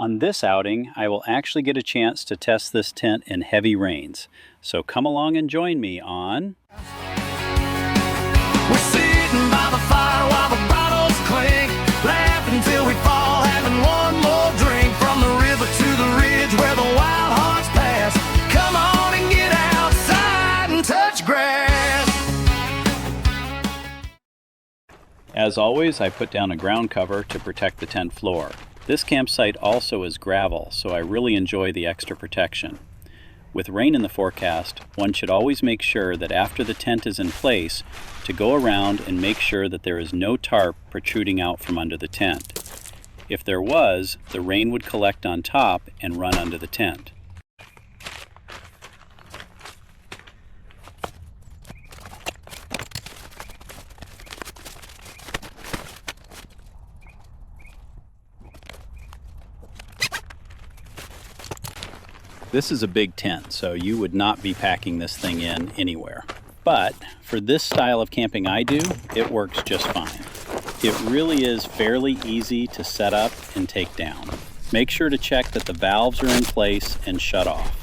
On this outing, I will actually get a chance to test this tent in heavy rains. So come along and join me on... We're sitting by the fire while the bottles clink, laughing till we fall, having one more drink. From the river to the ridge where the wild hearts pass. Come on and get outside and touch grass. As always, I put down a ground cover to protect the tent floor. This campsite also is gravel, so I really enjoy the extra protection. With rain in the forecast, one should always make sure that after the tent is in place, to go around and make sure that there is no tarp protruding out from under the tent. If there was, the rain would collect on top and run under the tent. This is a big tent, so you would not be packing this thing in anywhere. But for this style of camping I do, it works just fine. It really is fairly easy to set up and take down. Make sure to check that the valves are in place and shut off.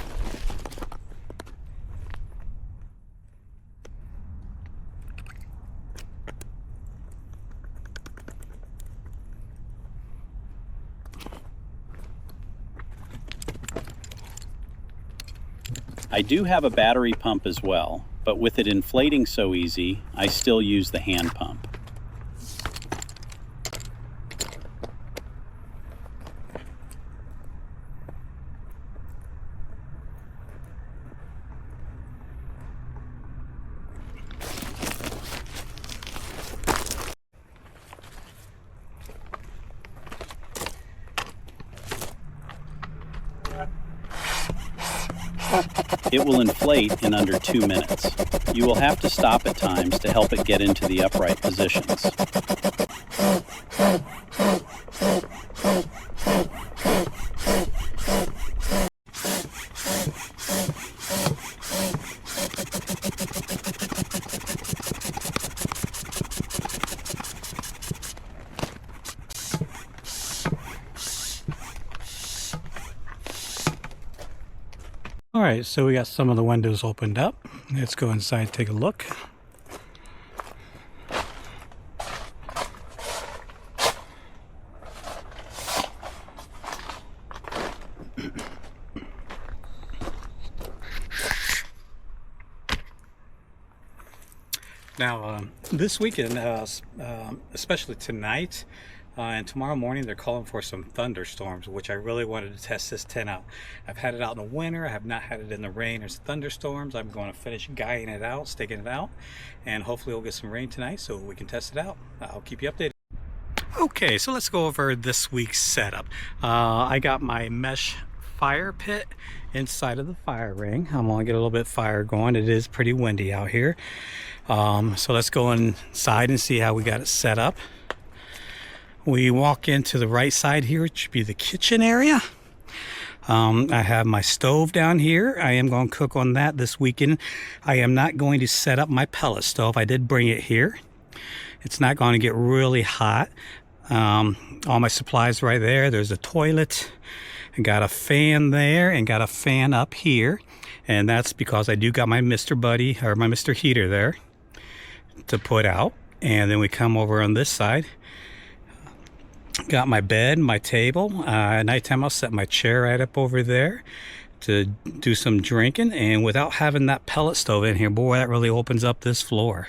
I do have a battery pump as well, but with it inflating so easy, I still use the hand pump. It will inflate in under 2 minutes. You will have to stop at times to help it get into the upright positions. All right, so we got some of the windows opened up. Let's go inside and take a look. Now, this weekend, especially tonight, and tomorrow morning, they're calling for some thunderstorms, which I really wanted to test this tent out. I've had it out in the winter. I have not had it in the rain or thunderstorms. I'm going to finish guying it out, staking it out, and hopefully we'll get some rain tonight so we can test it out. I'll keep you updated. Okay, so let's go over this week's setup. I got my mesh fire pit inside of the fire ring. I'm going to get a little bit of fire going. It is pretty windy out here. So let's go inside and see how we got it set up. We walk into the right side here, which should be the kitchen area. I have my stove down here. I am going to cook on that this weekend. I am not going to set up my pellet stove. I did bring it here. It's not going to get really hot. All my supplies right there. There's a toilet. I got a fan there and got a fan up here. And that's because I do got my Mr. Buddy or my Mr. Heater there to put out. And then we come over on this side. Got my bed, my table. At nighttime, I'll set my chair right up over there to do some drinking. And without having that pellet stove in here, boy, that really opens up this floor.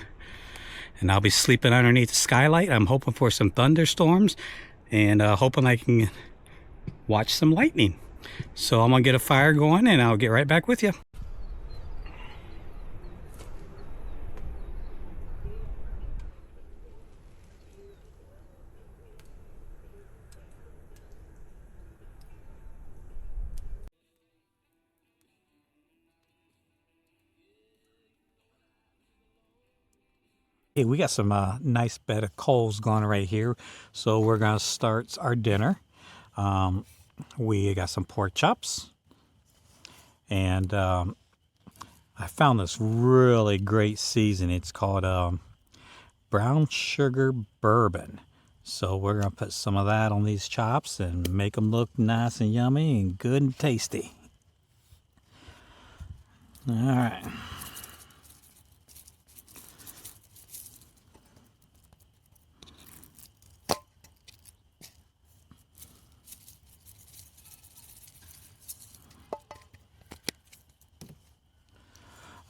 And I'll be sleeping underneath the skylight. I'm hoping for some thunderstorms and hoping I can watch some lightning. So I'm going to get a fire going and I'll get right back with you. Hey, we got some nice bed of coals going right here. So we're going to start our dinner. We got some pork chops. And I found this really great seasoning. It's called brown sugar bourbon. So we're going to put some of that on these chops and make them look nice and yummy and good and tasty. All right.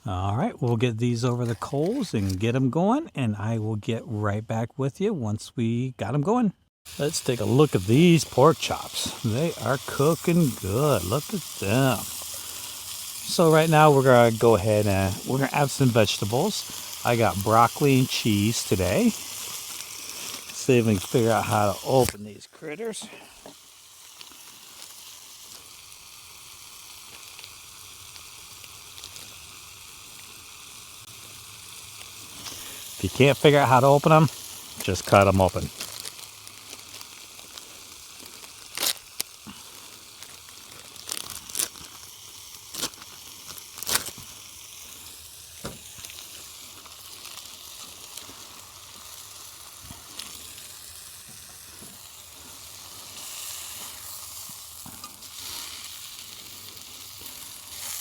All right, we'll get these over the coals and get them going, and I will get right back with you once we got them going. Let's take a look at these pork chops. They are cooking good. Look at them. So right now we're going to go ahead and we're going to add some vegetables. I got broccoli and cheese today. See if we can figure out how to open these critters. If you can't figure out how to open them, just cut them open.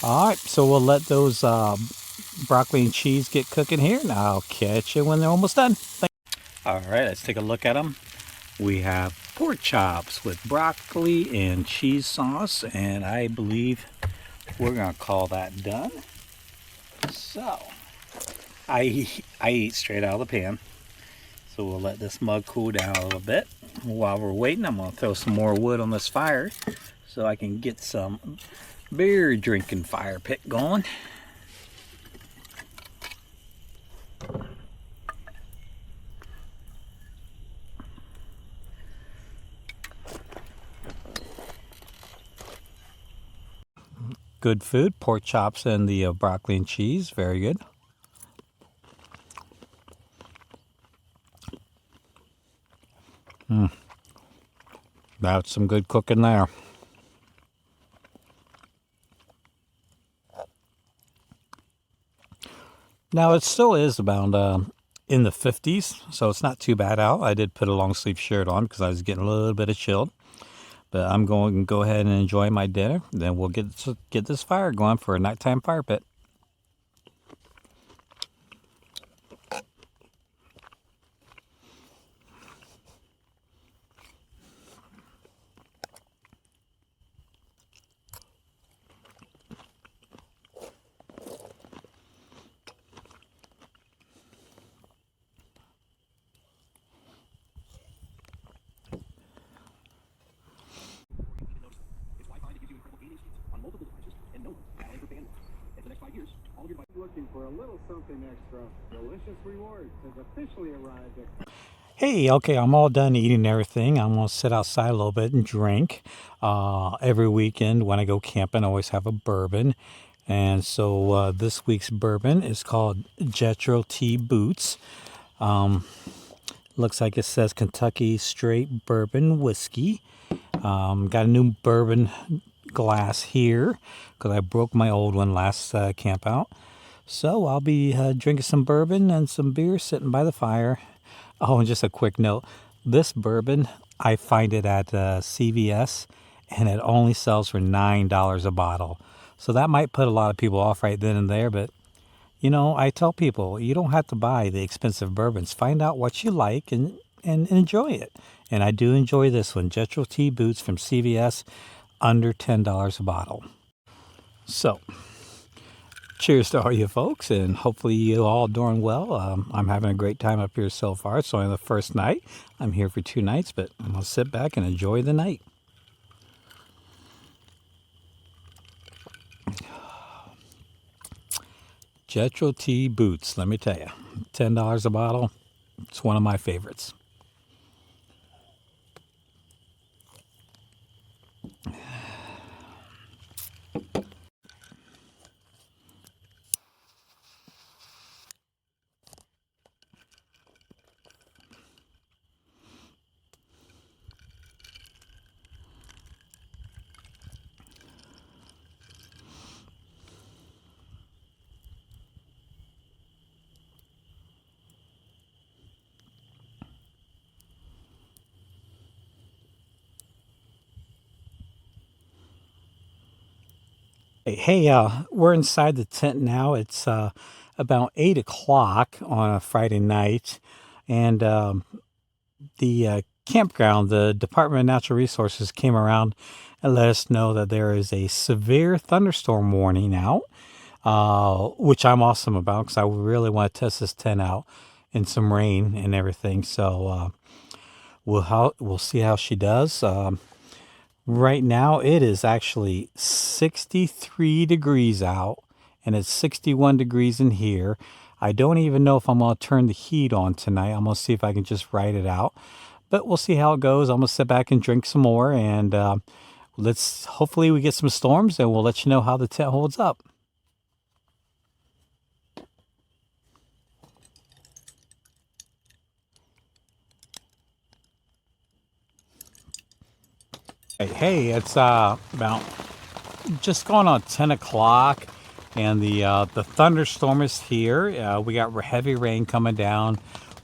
All right, so we'll let those broccoli and cheese get cooking here, and I'll catch you when they're almost done. All right, let's take a look at them. We have pork chops with broccoli and cheese sauce, and I believe we're gonna call that done. So, I eat straight out of the pan, so we'll let this mug cool down a little bit. While we're waiting, I'm gonna throw some more wood on this fire so I can get some beer drinking fire pit going. Good food, pork chops and the broccoli and cheese, very good. That's some good cooking there. Now it still is about in the 50s, so it's not too bad out. I did put a long sleeve shirt on because I was getting a little bit of chilled. But I'm going to go ahead and enjoy my dinner. Then we'll get this fire going for a nighttime fire pit. Looking for a little something extra. Delicious Rewards has officially arrived at... Hey, okay, I'm all done eating everything. I'm going to sit outside a little bit and drink. Every weekend when I go camping, I always have a bourbon. And so this week's bourbon is called Jethro T. Boots. Looks like it says Kentucky Straight Bourbon Whiskey. Got a new bourbon glass here because I broke my old one last camp out. So I'll be drinking some bourbon and some beer sitting by the fire. Oh, and just a quick note. This bourbon, I find it at CVS, and it only sells for $9 a bottle. So that might put a lot of people off right then and there, but you know, I tell people, you don't have to buy the expensive bourbons. Find out what you like and enjoy it. And I do enjoy this one, Jethro T. Boots from CVS, under $10 a bottle. So, cheers to all you folks, and hopefully you all doing well. I'm having a great time up here so far. It's only the first night. I'm here for 2 nights, but I'm going to sit back and enjoy the night. Jethro T. Boots, let me tell you, $10 a bottle. It's one of my favorites. Hey, we're inside the tent now. It's about 8 o'clock on a Friday night, and the campground, the Department of Natural Resources came around and let us know that there is a severe thunderstorm warning out, which I'm awesome about because I really want to test this tent out in some rain and everything. So we'll see how she does. Right now, it is actually 63 degrees out, and it's 61 degrees in here. I don't even know if I'm going to turn the heat on tonight. I'm going to see if I can just ride it out. But we'll see how it goes. I'm going to sit back and drink some more, and hopefully we get some storms, and we'll let you know how the tent holds up. Hey, it's about just going on 10 o'clock, and the thunderstorm is here. We got heavy rain coming down.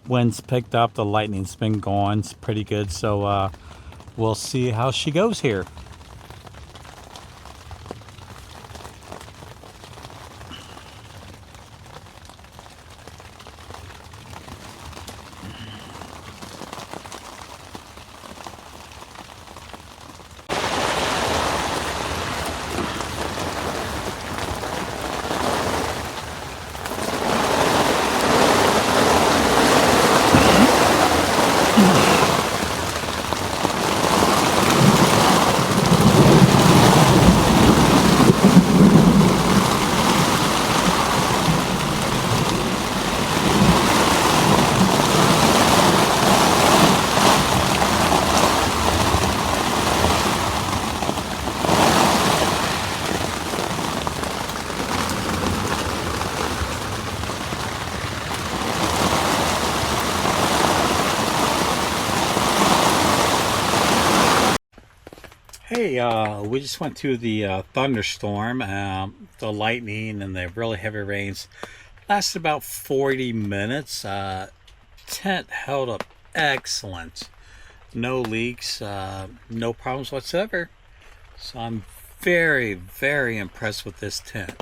Winds picked up. The lightning's been gone. It's pretty good. So we'll see how she goes here. Hey, we just went through the thunderstorm. The lightning and the really heavy rains lasted about 40 minutes. Tent held up excellent. No leaks, no problems whatsoever. So I'm very, very impressed with this tent.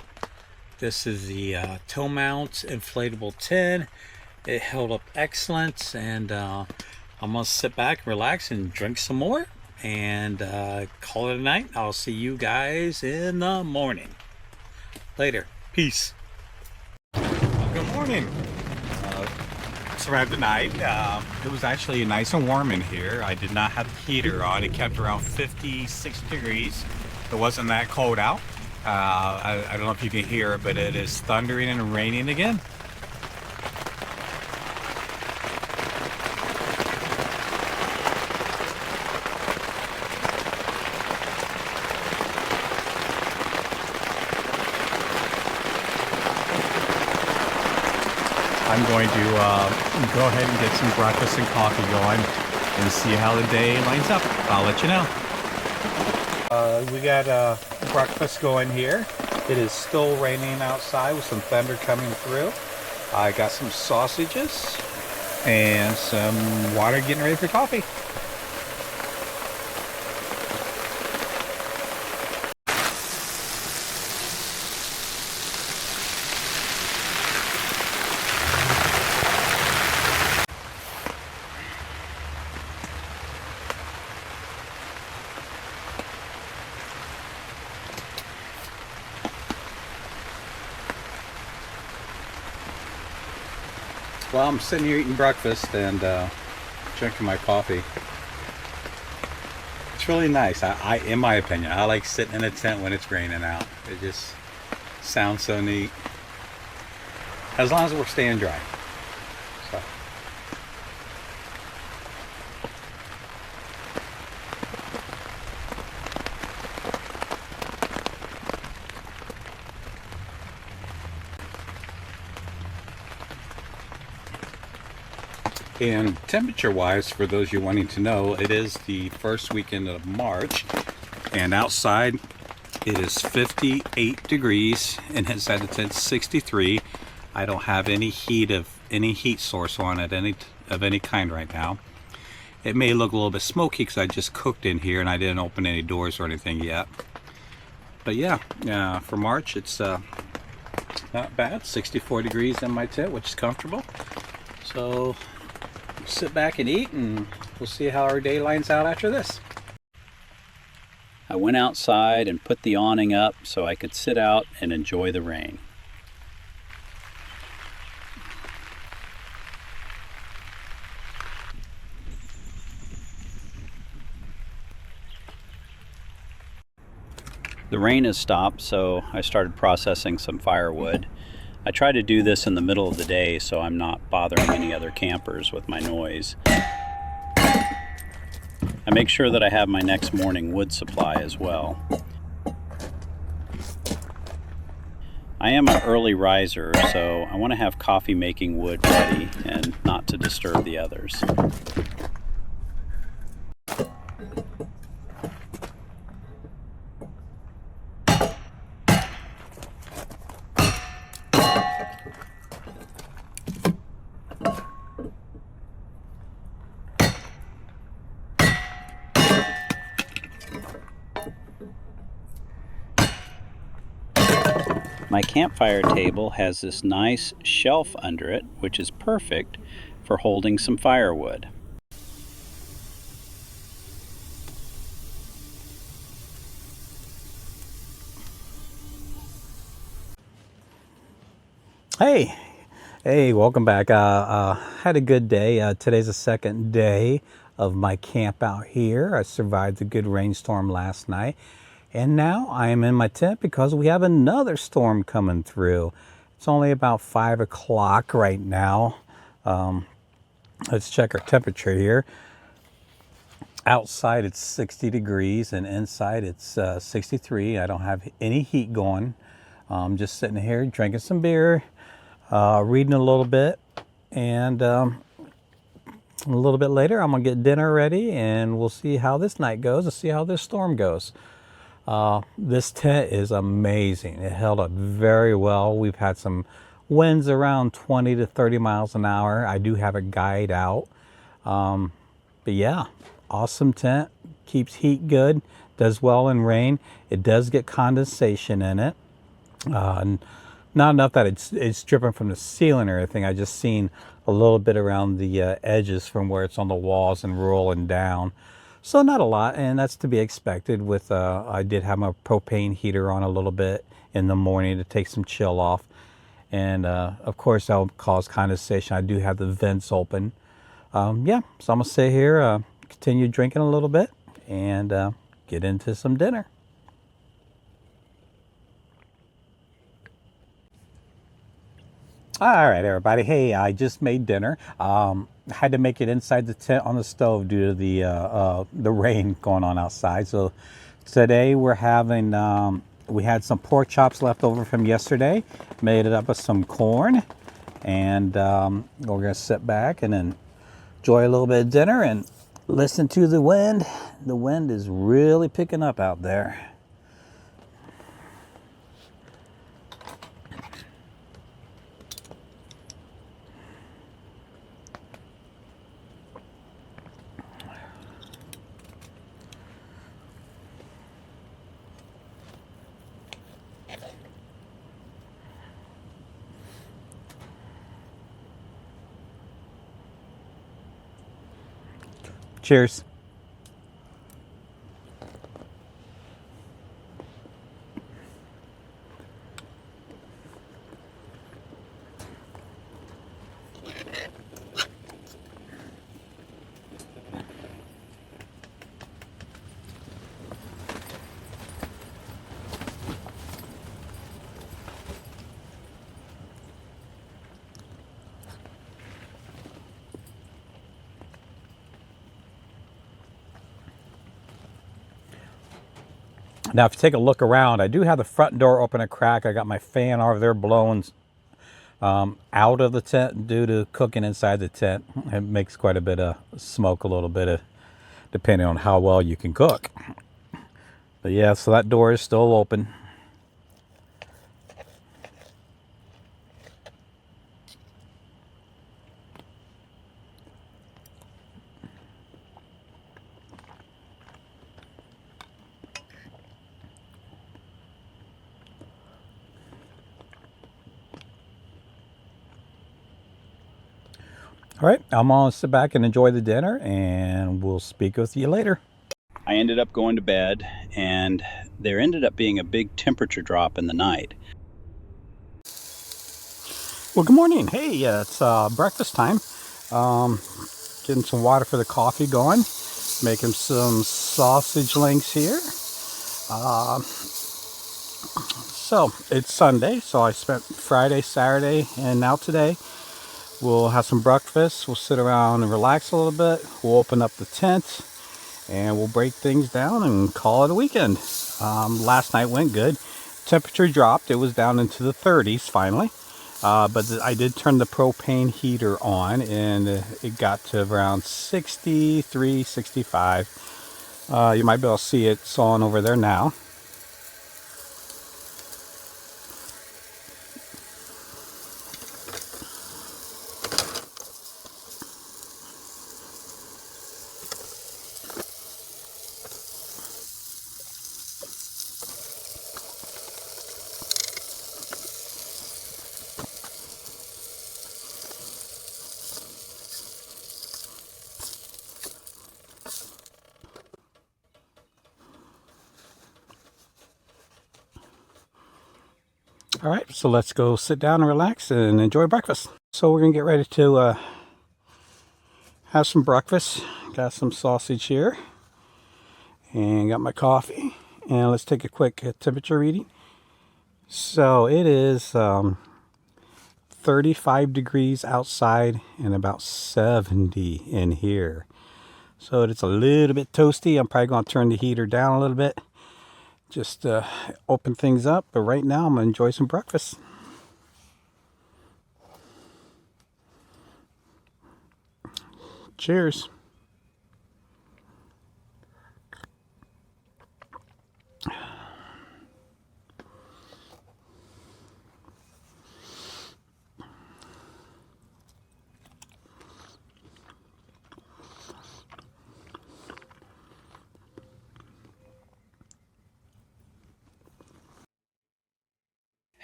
This is the TOMOUNT Inflatable Tent. It held up excellent, and I'm going to sit back, relax, and drink some more, and call it a night. I'll see you guys in the morning. Later. Peace. Good morning. It's arrived at night. It was actually nice and warm in here. I did not have the heater on. It kept around 56 degrees. It wasn't that cold out. I don't know if you can hear it, but it is thundering and raining again. I'm going to go ahead and get some breakfast and coffee going and see how the day lines up. I'll let you know. We got breakfast going here. It is still raining outside with some thunder coming through. I got some sausages and some water getting ready for coffee. Well, I'm sitting here eating breakfast and drinking my coffee. It's really nice. I, in my opinion, I like sitting in a tent when it's raining out. It just sounds so neat. As long as we're staying dry. So. And temperature wise, for those you wanting to know, it is the first weekend of March, and outside it is 58 degrees and inside the tent 63. I don't have any heat source on it of any kind right now. It may look a little bit smoky because I just cooked in here and I didn't open any doors or anything yet. But yeah, for March, it's not bad. 64 degrees in my tent, which is comfortable. So sit back and eat, and we'll see how our day lines out after this. I went outside and put the awning up so I could sit out and enjoy the rain. The rain has stopped, so I started processing some firewood. I try to do this in the middle of the day so I'm not bothering any other campers with my noise. I make sure that I have my next morning wood supply as well. I am an early riser, so I want to have coffee making wood ready and not to disturb the others. My campfire table has this nice shelf under it, which is perfect for holding some firewood. Hey, welcome back. Had a good day. Today's the second day of my camp out here. I survived a good rainstorm last night, and now I am in my tent because we have another storm coming through. It's only about 5 o'clock right now. Let's check our temperature here. Outside it's 60 degrees and inside it's 63. I don't have any heat going. I'm just sitting here drinking some beer, reading a little bit, and a little bit later I'm gonna get dinner ready and we'll see how this night goes and see how this storm goes. This tent is amazing. It held up very well. We've had some winds around 20 to 30 miles an hour. I do have a guide out, but yeah, awesome tent. Keeps heat good, does well in rain. It does get condensation in it. Not enough that it's dripping from the ceiling or anything. I just seen a little bit around the edges from where it's on the walls and rolling down. So not a lot, and that's to be expected with, I did have my propane heater on a little bit in the morning to take some chill off. And of course that'll cause condensation. I do have the vents open. Yeah, so I'm gonna sit here, continue drinking a little bit, and get into some dinner. All right, everybody. Hey, I just made dinner. Had to make it inside the tent on the stove due to the rain going on outside. So today we're having, we had some pork chops left over from yesterday. Made it up with some corn, and we're gonna sit back and then enjoy a little bit of dinner and listen to the wind. The wind is really picking up out there. Cheers. Now, if you take a look around, I do have the front door open a crack. I got my fan over there blowing out of the tent due to cooking inside the tent. It makes quite a bit of smoke, a little bit of, depending on how well you can cook. But yeah, so that door is still open. All right, I'm gonna sit back and enjoy the dinner, and we'll speak with you later. I ended up going to bed, and there ended up being a big temperature drop in the night. Well, good morning. Hey, it's breakfast time. Getting some water for the coffee going. Making some sausage links here. So it's Sunday, so I spent Friday, Saturday, and now today. We'll have some breakfast. We'll sit around and relax a little bit. We'll open up the tent and we'll break things down and call it a weekend. Last night went good. Temperature dropped. It was down into the 30s finally. But I did turn the propane heater on and it got to around 63, 65. You might be able to see it sawing over there now. All right, so let's go sit down and relax and enjoy breakfast. So we're gonna get ready to have some breakfast. Got some sausage here and got my coffee. And let's take a quick temperature reading. So it is 35 degrees outside and about 70 in here. So it's a little bit toasty. I'm probably gonna turn the heater down a little bit. Just open things up, but right now I'm gonna enjoy some breakfast. Cheers.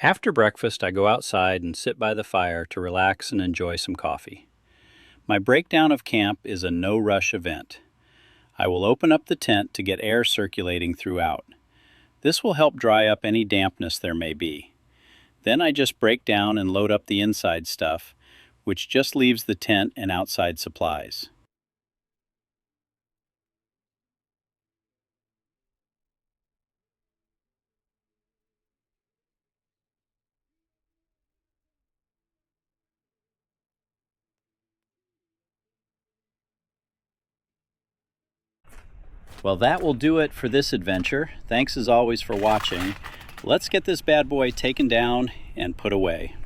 After breakfast, I go outside and sit by the fire to relax and enjoy some coffee. My breakdown of camp is a no-rush event. I will open up the tent to get air circulating throughout. This will help dry up any dampness there may be. Then I just break down and load up the inside stuff, which just leaves the tent and outside supplies. Well, that will do it for this adventure. Thanks as always for watching. Let's get this bad boy taken down and put away.